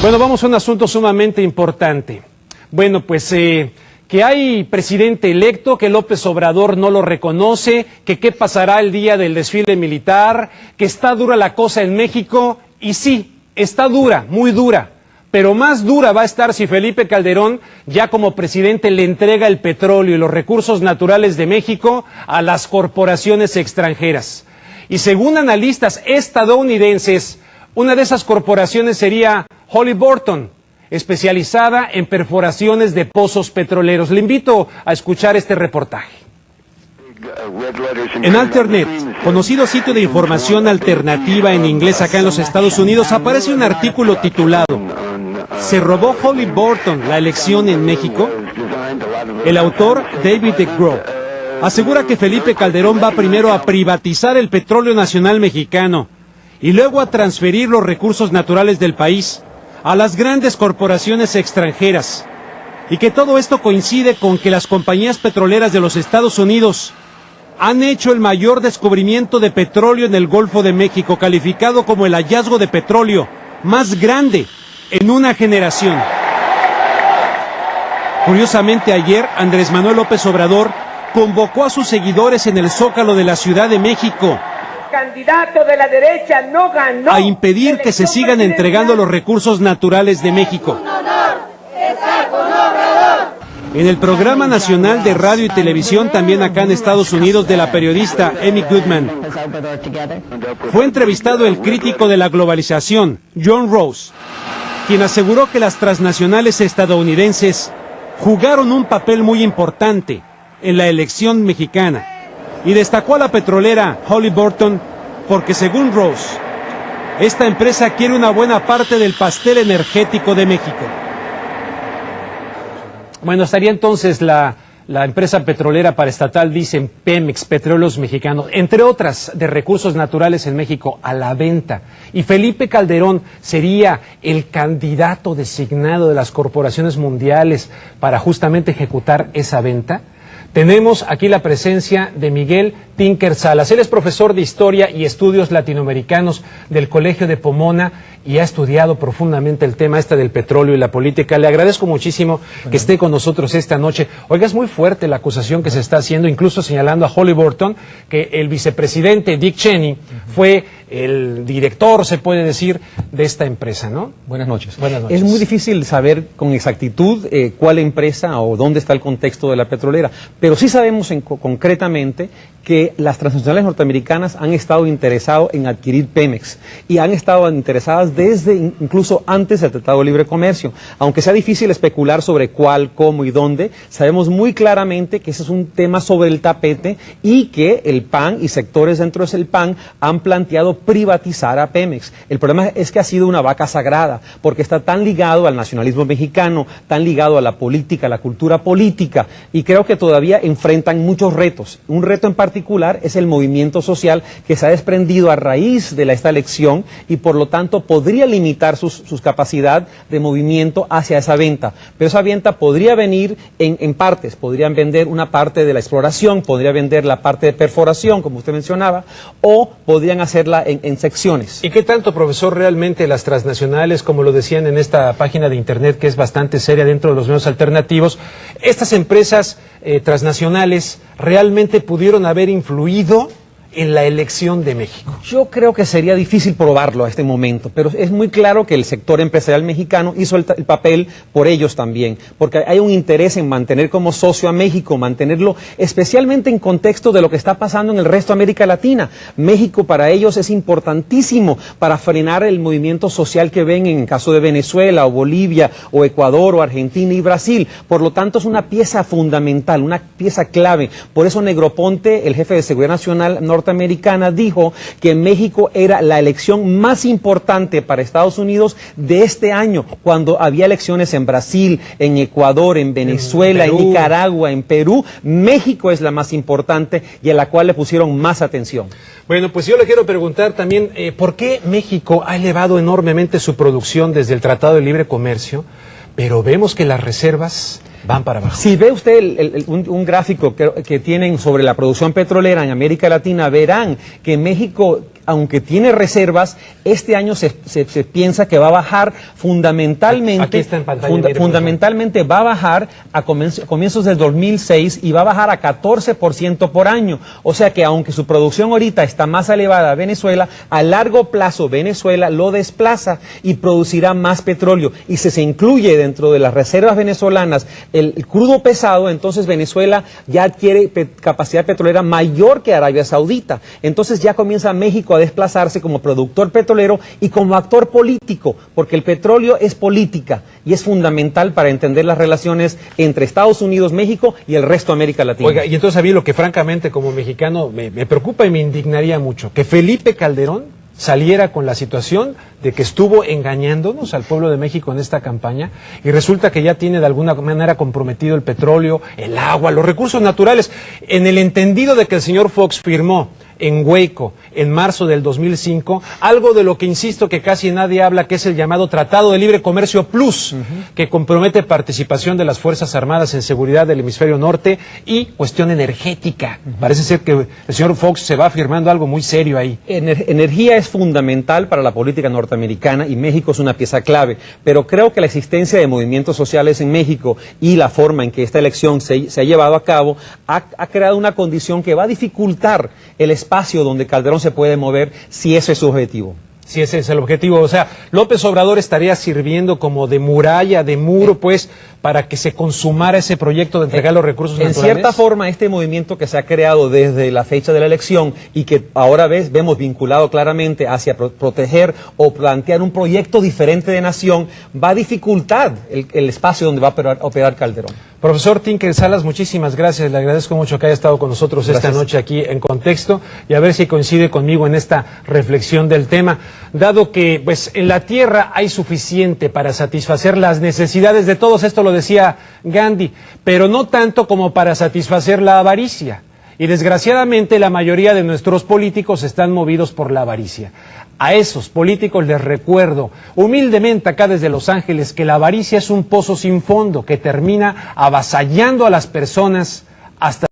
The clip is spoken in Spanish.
Bueno, vamos a un asunto sumamente importante. Bueno, pues que hay presidente electo, que López Obrador no lo reconoce, que qué pasará el día del desfile militar, que está dura la cosa en México, y sí, está dura, muy dura, pero más dura va a estar si Felipe Calderón, ya como presidente, le entrega el petróleo y los recursos naturales de México a las corporaciones extranjeras. Y según analistas estadounidenses, una de esas corporaciones sería Halliburton, especializada en perforaciones de pozos petroleros. Le invito a escuchar este reportaje. En Alternet, conocido sitio de información alternativa en inglés acá en los Estados Unidos, aparece un artículo titulado ¿Se robó Halliburton la elección en México? El autor, David DeGrow, asegura que Felipe Calderón va primero a privatizar el petróleo nacional mexicano y luego a transferir los recursos naturales del país a las grandes corporaciones extranjeras, y que todo esto coincide con que las compañías petroleras de los Estados Unidos han hecho el mayor descubrimiento de petróleo en el Golfo de México, calificado como el hallazgo de petróleo más grande en una generación. Curiosamente, ayer Andrés Manuel López Obrador convocó a sus seguidores en el Zócalo de la Ciudad de México candidato de la derecha no ganó a impedir que se sigan entregando los recursos naturales de México. En el programa nacional de radio y televisión, también acá en Estados Unidos, de la periodista Amy Goodman, fue entrevistado el crítico de la globalización, John Rose, quien aseguró que las transnacionales estadounidenses jugaron un papel muy importante en la elección mexicana, y destacó a la petrolera Halliburton porque, según Rose, esta empresa quiere una buena parte del pastel energético de México. Bueno, estaría entonces la empresa petrolera paraestatal, dicen Pemex, Petróleos Mexicanos, entre otras de recursos naturales en México, a la venta. Y Felipe Calderón sería el candidato designado de las corporaciones mundiales para justamente ejecutar esa venta. Tenemos aquí la presencia de Miguel Tinker Salas. Él es profesor de Historia y Estudios Latinoamericanos del Colegio de Pomona y ha estudiado profundamente el tema del petróleo y la política. Le agradezco muchísimo que esté con nosotros esta noche. Oiga, es muy fuerte la acusación que se está haciendo, incluso señalando a Halliburton, que el vicepresidente Dick Cheney fue el director, se puede decir, de esta empresa, ¿no? Buenas noches. Buenas noches. Es muy difícil saber con exactitud cuál empresa o dónde está el contexto de la petrolera, pero sí sabemos concretamente que las transnacionales norteamericanas han estado interesadas en adquirir Pemex y han estado interesadas desde incluso antes del Tratado de Libre Comercio. Aunque sea difícil especular sobre cuál, cómo y dónde, sabemos muy claramente que ese es un tema sobre el tapete y que el PAN y sectores dentro del PAN han planteado privatizar a Pemex. El problema es que ha sido una vaca sagrada, porque está tan ligado al nacionalismo mexicano, tan ligado a la política, a la cultura política, y creo que todavía enfrentan muchos retos. Un reto en particular es el movimiento social que se ha desprendido a raíz de esta elección y por lo tanto podría limitar sus capacidad de movimiento hacia esa venta. Pero esa venta podría venir en partes, podrían vender una parte de la exploración, podría vender la parte de perforación, como usted mencionaba, o podrían hacerla en secciones. ¿Y qué tanto, profesor, realmente las transnacionales, como lo decían en esta página de internet que es bastante seria dentro de los medios alternativos, estas empresas transnacionales realmente pudieron haber influido en la elección de México? Yo creo que sería difícil probarlo a este momento, pero es muy claro que el sector empresarial mexicano hizo el papel por ellos también, porque hay un interés en mantener como socio a México, mantenerlo especialmente en contexto de lo que está pasando en el resto de América Latina. México para ellos es importantísimo para frenar el movimiento social que ven en el caso de Venezuela o Bolivia o Ecuador o Argentina y Brasil. Por lo tanto, es una pieza fundamental, una pieza clave. Por eso Negroponte, el jefe de Seguridad Nacional norteamericana, dijo que México era la elección más importante para Estados Unidos de este año, cuando había elecciones en Brasil, en Ecuador, en Venezuela, en Nicaragua, en Perú. México es la más importante y a la cual le pusieron más atención. Bueno, pues yo le quiero preguntar también, ¿por qué México ha elevado enormemente su producción desde el Tratado de Libre Comercio, pero vemos que las reservas van para abajo? Si ve usted un gráfico que tienen sobre la producción petrolera en América Latina, verán que México aunque tiene reservas, este año se piensa que va a bajar fundamentalmente. Aquí está en pantalla, fundamentalmente va a bajar a comienzos del 2006 y va a bajar a 14% por año. O sea que aunque su producción ahorita está más elevada a Venezuela, a largo plazo Venezuela lo desplaza y producirá más petróleo. Y si se incluye dentro de las reservas venezolanas el crudo pesado, entonces Venezuela ya adquiere capacidad petrolera mayor que Arabia Saudita. Entonces ya comienza México a desplazarse como productor petrolero y como actor político, porque el petróleo es política y es fundamental para entender las relaciones entre Estados Unidos, México y el resto de América Latina. Oiga, y entonces a mí lo que francamente como mexicano me preocupa y me indignaría mucho, que Felipe Calderón saliera con la situación de que estuvo engañándonos al pueblo de México en esta campaña y resulta que ya tiene de alguna manera comprometido el petróleo, el agua, los recursos naturales, en el entendido de que el señor Fox firmó en Waco, en marzo del 2005, algo de lo que insisto que casi nadie habla, que es el llamado Tratado de Libre Comercio Plus, que compromete participación de las Fuerzas Armadas en seguridad del hemisferio norte y cuestión energética. Parece ser que el señor Fox se va firmando algo muy serio ahí. Energía es fundamental para la política norteamericana y México es una pieza clave, pero creo que la existencia de movimientos sociales en México y la forma en que esta elección se ha llevado a cabo ha creado una condición que va a dificultar el espacio donde Calderón se puede mover si ese es su objetivo. Si ese es el objetivo, o sea, López Obrador estaría sirviendo como de muralla, de muro, pues, para que se consumara ese proyecto de entregar los recursos naturales. En cierta forma, este movimiento que se ha creado desde la fecha de la elección y que ahora vemos vinculado claramente hacia proteger o plantear un proyecto diferente de nación, va a dificultar el espacio donde va a operar Calderón. Profesor Tinker Salas, muchísimas gracias. Le agradezco mucho que haya estado con nosotros esta noche aquí en Contexto y a ver si coincide conmigo en esta reflexión del tema. Dado que pues en la tierra hay suficiente para satisfacer las necesidades de todos, esto lo decía Gandhi, pero no tanto como para satisfacer la avaricia. Y desgraciadamente la mayoría de nuestros políticos están movidos por la avaricia. A esos políticos les recuerdo humildemente acá desde Los Ángeles que la avaricia es un pozo sin fondo que termina avasallando a las personas hasta